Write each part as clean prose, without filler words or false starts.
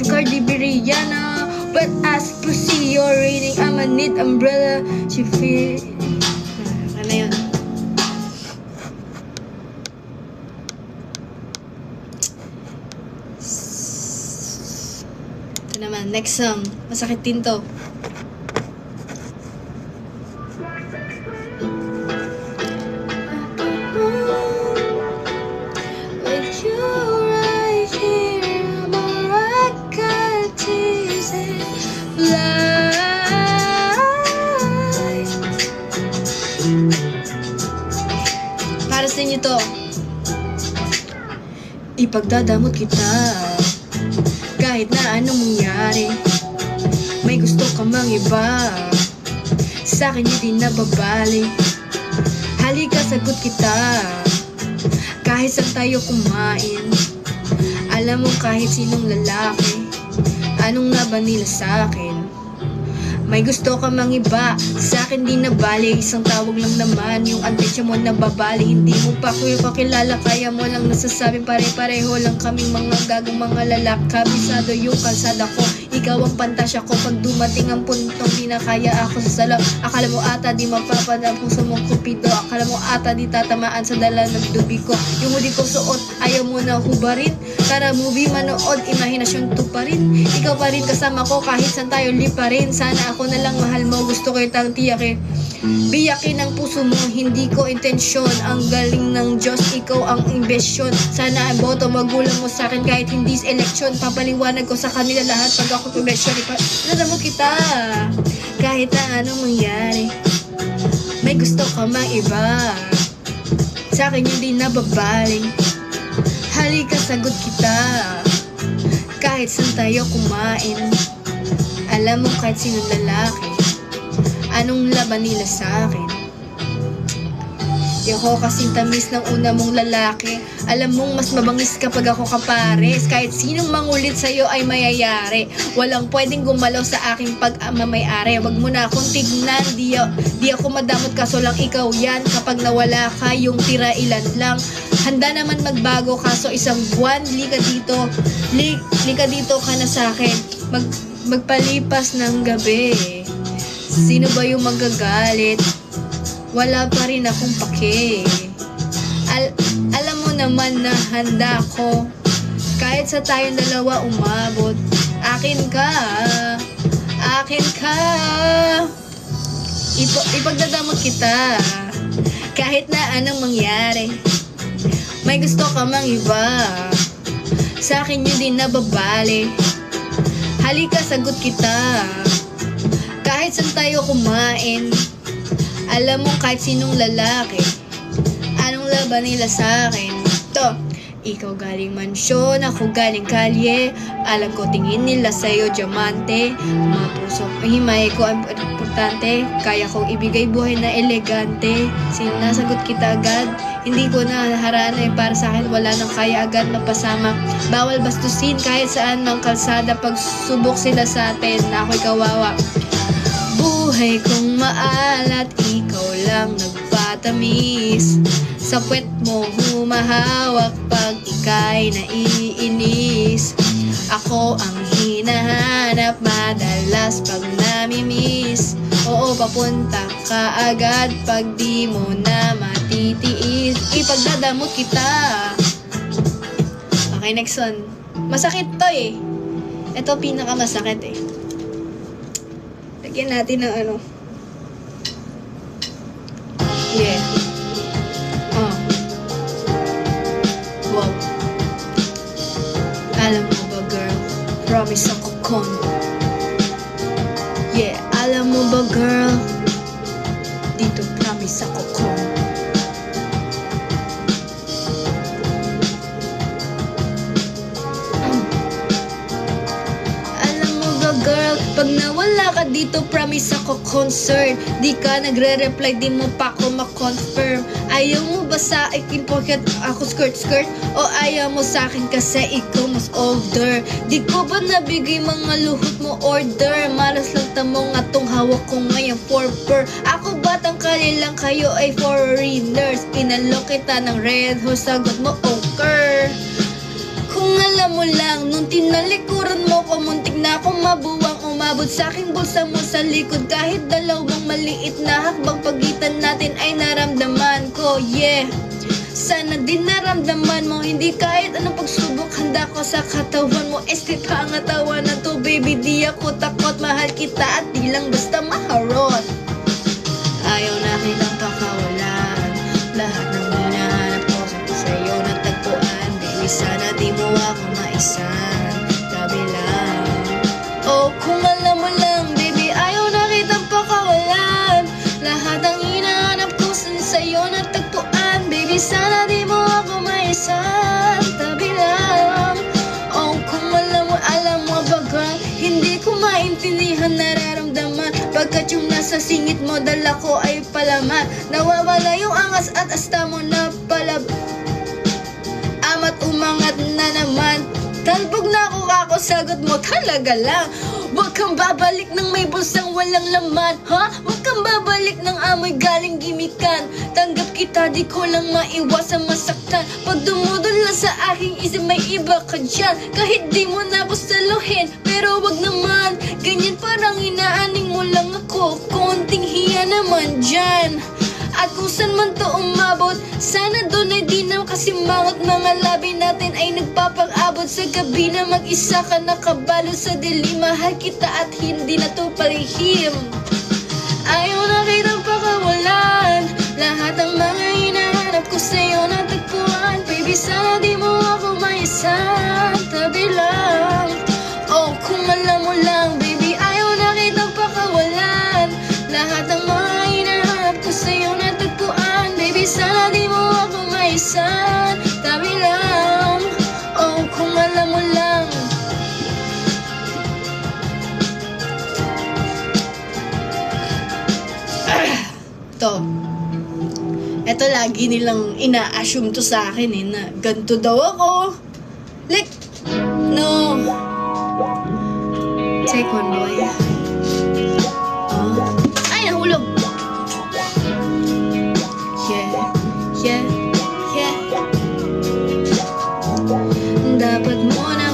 Cardi B, Rihanna. But as per see your reading, I'ma need umbrella. She feel... Ano yun? Ito naman, next song. Masakit din to. Para sa inyo to. Ipagdadamot kita kahit na anong mangyari. May gusto ka mang iba, sa'kin hindi nababali. Halika, sagot kita kahit saan tayo kumain. Alam mo kahit sinong lalaki, anong laban nila sa'kin. May gusto ka mang iba, sa'kin di nabali. Isang tawag lang naman, yung atensyon mo nababali. Hindi mo pa ko kilala, kaya mo lang nasasabing pare-pareho lang kaming mga gagong mga lalak. Kabisado yung kalsada ko, ikaw ang pantasya ko. Pag dumating ang puntong di na kaya ako sa salak, akala mo ata di mapapada ang puso mong kupido. Akala mo ata di tatamaan sa dala ng dubi ko. Yung hudi ko suot, ayaw mo na hubarin. Tara movie manood, imahinasyon tuparin. Ikaw pa rin kasama ko kahit saan tayo liparin. Sana ako na lang mahal mo, gusto ko itang tiyakin. Biyakin ang puso mo, hindi ko intensyon. Ang galing ng Diyos, ikaw ang imbesyon. Sana ang boto magulang mo sa akin kahit hindi sa eleksyon. Papaliwanag ko sa kanila lahat pag ako pumesyon. Ipadala mo kita kahit na anong mangyari. May gusto ka mang iba, sa akin hindi nababaling. Halika, sagot kita kahit saan tayo kumain. Alam mo kahit sinong lalaki, anong laban nila sa'kin. Di ako kasing tamis ng una mong lalaki. Alam mong mas mabangis kapag ako kapares. Kahit sinong mangulit sa'yo ay mayayari. Walang pwedeng gumalaw sa aking pag-mamayari. Wag mo na akong tignan, di ako madamot kaso lang ikaw yan. Kapag nawala ka, yung tira ilan lang. Handa naman magbago kaso isang buwan. Lika dito ka na sa'kin. Magpalipas ng gabi, sino ba yung magagalit? Wala pa rin akong pake. Alam mo naman na handa ko kahit sa tayong dalawa umabot. Akin ka ipagdadamot kita kahit na anong mangyari. May gusto ka mang iba, sa'kin yun din nababali. Halika, sagot kita kahit saan tayo kumain. Alam mo kahit sinong lalaki, anong laban nila sa'kin. To, ikaw galing mansyon, ako galing kalye. Alam ko tingin nila sa'yo diamante. Mga puso, himay ko ang importante. Kaya kong ibigay buhay na elegante. Sinasagot kita agad, hindi ko na harana para sa akin wala nang kaya agad mapasama. Bawal bastusin kahit saan ng kalsada. Pag subok sila sa atin, ako'y kawawa. Buhay kong maalat, ikaw lang nagpatamis. Sa puwet mo humahawak pag ika'y naiinis. Ako ang hinahanap madalas pag namimiss. Oo, papunta ka agad pag di mo na matitiis. Ipagdadamot kita. Okay, next one. Masakit to eh. Ito pinakamasakit eh. Lagyan natin ng ano. Yeah. Wow. Alam mo ba girl, promise ako kon. Yeah, alam mo ba girl, dito promise ako kon. Alam mo ba girl, pag nawala ka dito promise ako concern. Di ka nagre-reply, di mo pa ako ma-confirm. Ayaw mo ba sa akin pocket ako skirt? O ayaw mo sa akin kasi ikaw mas older? Di ko ba nabigay mga luhot mo order? Malas lang tamong atong hawak ko ngayon for per. Ako batang kalilang, kayo ay foreigners. Pinalok kita ng red horse, sagot mo okay. Kung kung alam mo lang, nung tinalikuran mo ko, muntik na akong mabuwang umabot sa aking bulsa mo sa likod. Kahit dalawang maliit na hakbang pagitan natin ay naramdaman ko, yeah. Sana din naramdaman mo, hindi kahit anong pagsubok handa ko sa katawan mo. Este pangatawan na to baby, di ako takot. Mahal kita at di lang basta maharot. Ayaw na kitang pakawalan, lahat ng hinahanap ko sa'yo natagpuan. Baby, sana di mo ako maisan, tabi lang. Oh, kung alam mo lang, baby, ayaw na kitang pakawalan, lahat ng hinahanap ko sa'yo natagpuan. Baby, sana di mo ako maisan, tabi lang. Oh, kung alam mo baga, hindi ko maintindihan nararamdaman. Pagkat yung nasa singit mo, dala ko ay palaman. Nawawala yung angas at asta mo na palab. Ama't umangat na naman. Talbog na ako, sagot mo talaga lang. Huwag kang babalik ng may bulsang walang laman, ha? Huwag kang babalik ng amoy galing gimikan. Tanggap kita, di ko lang maiwasan masaktan. Pag dumudol lang sa aking isip, may iba ka dyan. Kahit di mo na ako saluhin, pero wag naman. Ganyan parang inaaning mo lang ako, konting hiya naman dyan. At kung saan man to umabot, sana doon ay di na kasimangot. Mga labi natin ay nagpapang-abot sa gabi na mag-isa ka nakabalot sa dilim. Mahal kita at hindi na to palihim. Ayaw na kitang pakawalan, lahat ng mga hinahanap ko sa'yo natagpuan. Baby, sana di mo ako maisan, tabi lang. Oh, kung alam mo lang, baby, ayaw na kitang pakawalan, lahat ng mga hinahanap ko sa'yo natagpuan. Baby, sana di mo ako maisan, tabi lang. Oh, kung alam mo lang. Ito lagi nilang ina-assume to sa akin na ganito daw ako. Like, no. Take one, boy. Ay, nahulog. Yeah. Dapat mo na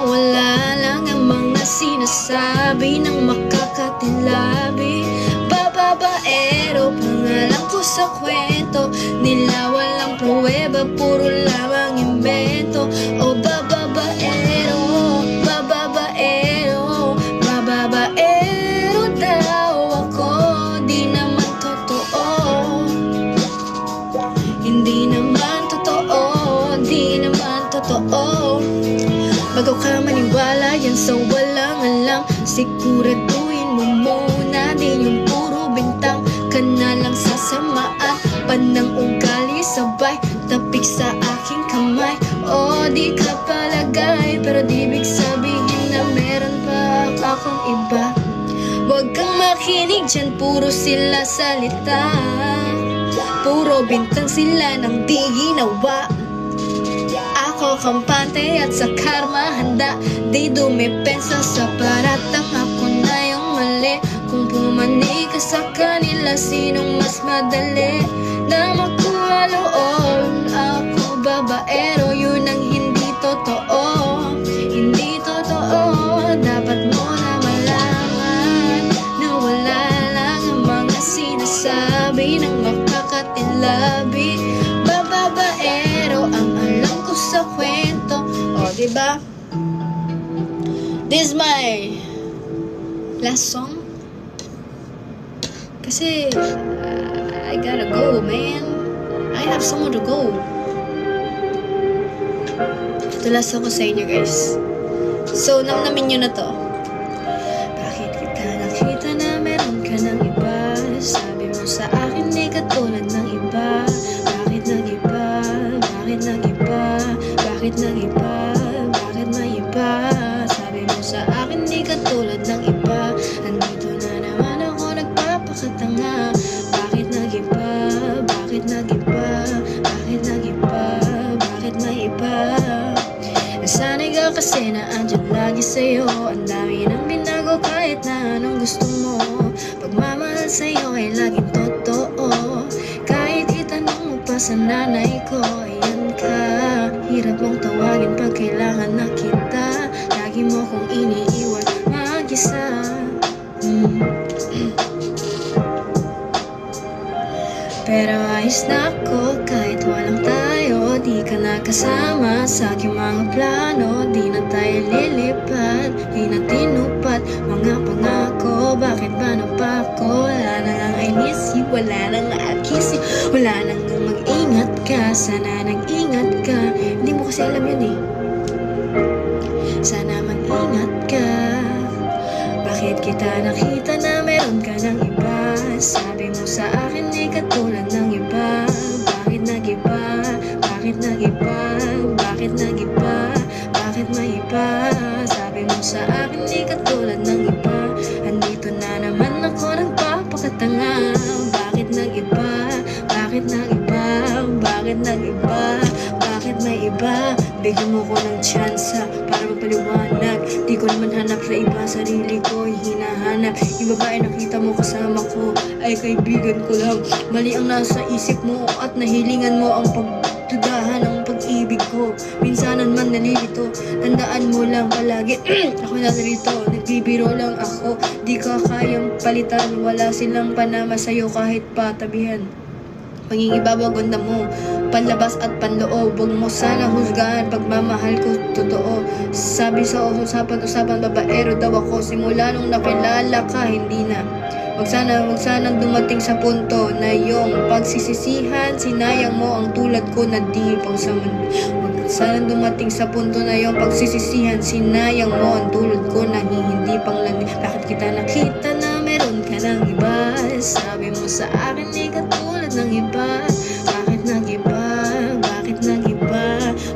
wala lang ang mga sinasabi ng makakatilabi. Babaero, pangalan ko sa kwento nila, walang pruweba, puro lamang imbento. O babaero daw ako, di naman totoo. Hindi naman totoo. Bago ka maniwala yan sa walang alam, siguraduhin mo muna din yung puro bintang ka na lang sasamaan. Panang ugali sabay tapik sa aking kamay. O di ka palagay, pero di ibig sabihin na meron pa akong iba. Huwag kang makinig dyan, puro sila salita, puro bintang sila nang di ginawa. Ako kampante at sa karma handa, di dumipensa sa paratang ako na yung mali. Kung pumanig ka sa kanila, sinong mas madali na makuha loob? Ako babaero, yun ang hindi totoo. Hindi totoo. Dapat mo na malaman na wala lang ang mga sinasabi ng makakatilabi. Babaero ang alam ko sa kwento. O, diba? This is my last song. Kasi I gotta go, man. I have somewhere to go. Ito last song ko sa inyo, guys. So, namnamin nyo na to. Bakit kita nakita na meron ka ng iba? Sabi mo sa akin di katulad ng iba. Bakit nag-iba? Bakit nag-iba? Bakit nag-iba? Bakit may iba? Sabi mo sa akin di katulad ng iba. Andito na naman ako nagpapakatanga. Bakit nag-iba? Bakit nag-iba? Bakit nag-iba? Bakit may iba? Nasanay ka kasi na andyan lagi sa'yo. Ang dami nang binago kahit na anong gusto mo. Pagmamahal sa'yo ay laging totoo. Kahit itanong mo pa sa nanay ko, ayan ka, hirap mong tawagin pag kailangan na kita. Lagi mo kong iniiwan mag-isa. Pero ayos na ako kahit walang tayo. Di ka nakasama sa aking mga plano. Di na tayo lilipad, di na tinupad mga pangako. Bakit ba napako? Wala na lang I miss you, wala na nga I kiss you. Wala na nga mag-ingat ka, sana nag-ingat ka. Hindi mo kasi alam yun eh. Sana mag-ingat ka. Bakit kita nakita na meron ka ng iba? Sabi mo sa akin di katulad ng iba. Bakit nag-iba? Bakit nag-iba? Bakit nag-iba? Bakit may iba? Sabi mo sa akin di katulad ng iba. Andito na naman ako nagpapakatanga. Bakit nag-iba? Bakit nag-iba? Bakit nag-iba? Bakit may iba? Bigyan mo ko ng tsansa para magpaliwanag. Di ko naman hanap sa iba, sarili ko hinahanap. Yung babae nakita mo kasama ko ay kaibigan ko lang. Mali ang nasa isip mo at nahilingan mo ang pagdudahan ng pag-ibig ko. Minsanan man nalilito, tandaan mo lang palagi ako narito, nagbibiro lang ako. Di ka kayang palitan, wala silang panama sa'yo kahit patabihan. Pangingibabaw ganda mo, panlabas at panloob. Huwag mo sana husgahan, pagmamahal ko totoo. Sabi sa usapan babaero daw ako. Simula nung nakilala ka, hindi na. Wag sanang dumating sa punto na yung pagsisisihan. Sinayang mo ang tulad ko na di pagsaman. Wag sanang dumating sa punto na yung pagsisisihan. Sinayang mo ang tulad ko na hindi pang landi. Bakit kita nakita na meron ka ng iba? Sabi mo sa akin di katulad ng iba. Bakit nag-iba? Bakit nag-iba?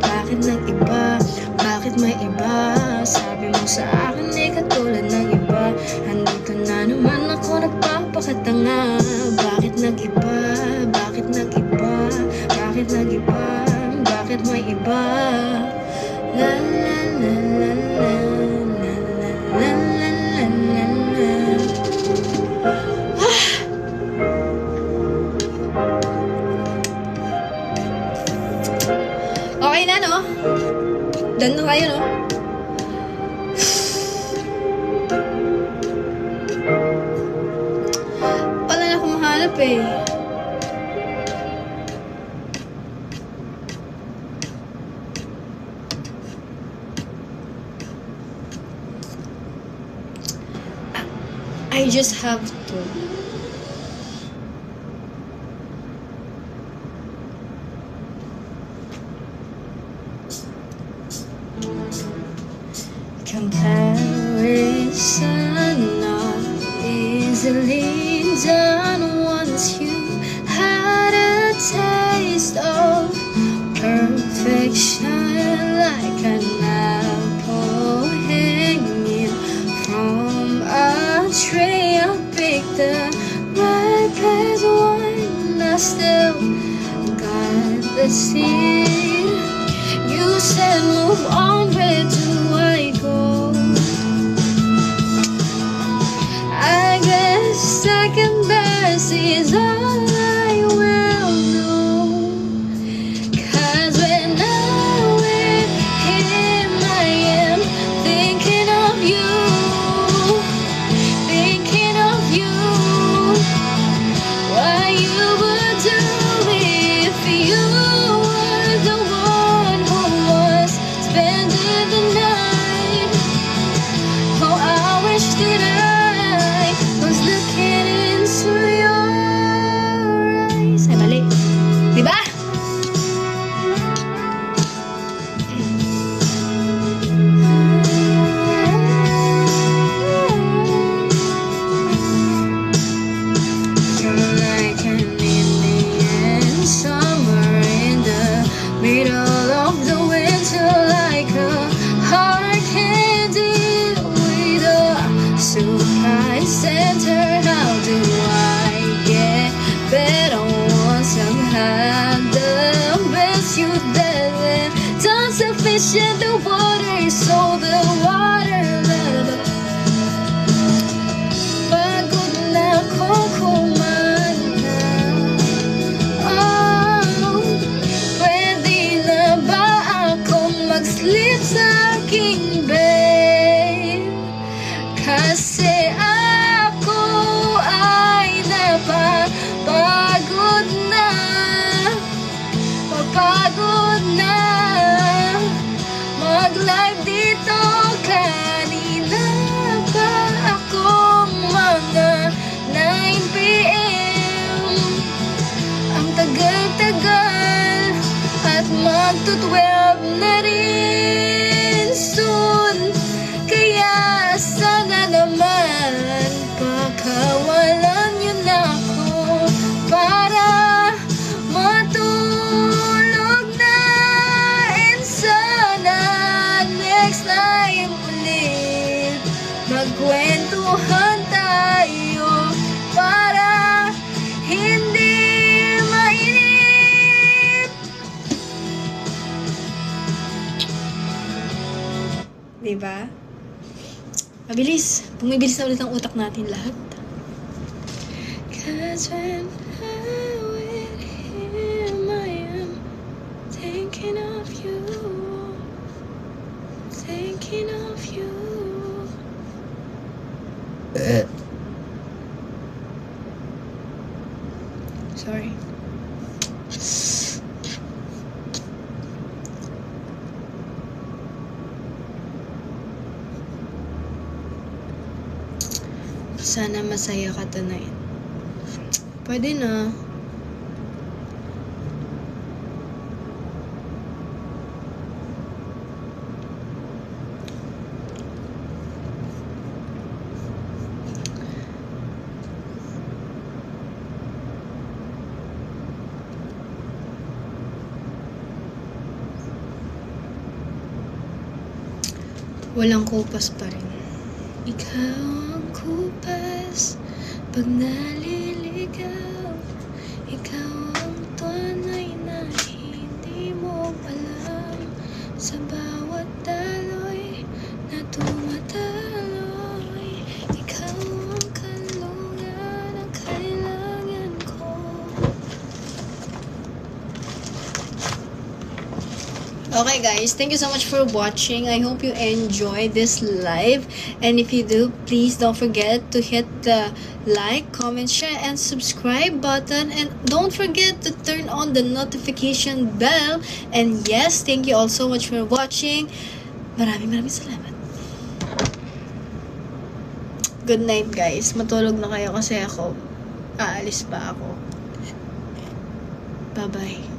Bakit nag-iba? Bakit may iba? Sabi mo sa akin di katulad ng iba. Andito na naman ako nagpapakatanga. Bakit nag-iba? Bakit nag-iba? Bakit nag-iba? Bakit may iba? La la la la la la la la la la la. Okay na no? Done na kayo no? Wala na akong mahanap eh. I just have to. Comparison not easily done once you had a taste of perfection, like an apple hanging from a tree. I picked the ripest one, I still got the seed. You said move on, where do I go? I guess second best is all I will know. 'Cause when I'm with him, I am thinking of you, thinking of you. What you would do if you were the one who was spending mag-live dito kanina pa akong mga 9 p.m. Ang tagal-tagal at magto-12 na rin soon. Kaya sana naman pakawalan niyo na ako para matulog na. And sana next time ulit magkwentuhan tayo para hindi mainip. Diba? Mabilis. Bumibilis na ulit ang utak natin lahat. Cause when I'm with him, I am thinking of you. Thinking of you. Sorry. Sana masaya ka tonight. Pwede na. Walang kupas pa rin. Ikaw ang kupas pag naliligaw. Ikaw ang tunay na hindi mo alam. Sa bawat daloy na tumataloy, ikaw ang kalungan na kailangan ko. Okay guys, thank you so much for watching. I hope you enjoyed this live. And if you do, please don't forget to hit the like, comment, share, and subscribe button. And don't forget to turn on the notification bell. And yes, thank you all so much for watching. Maraming salamat. Good night guys. Matulog na kayo kasi ako aalis pa ako. Bye-bye.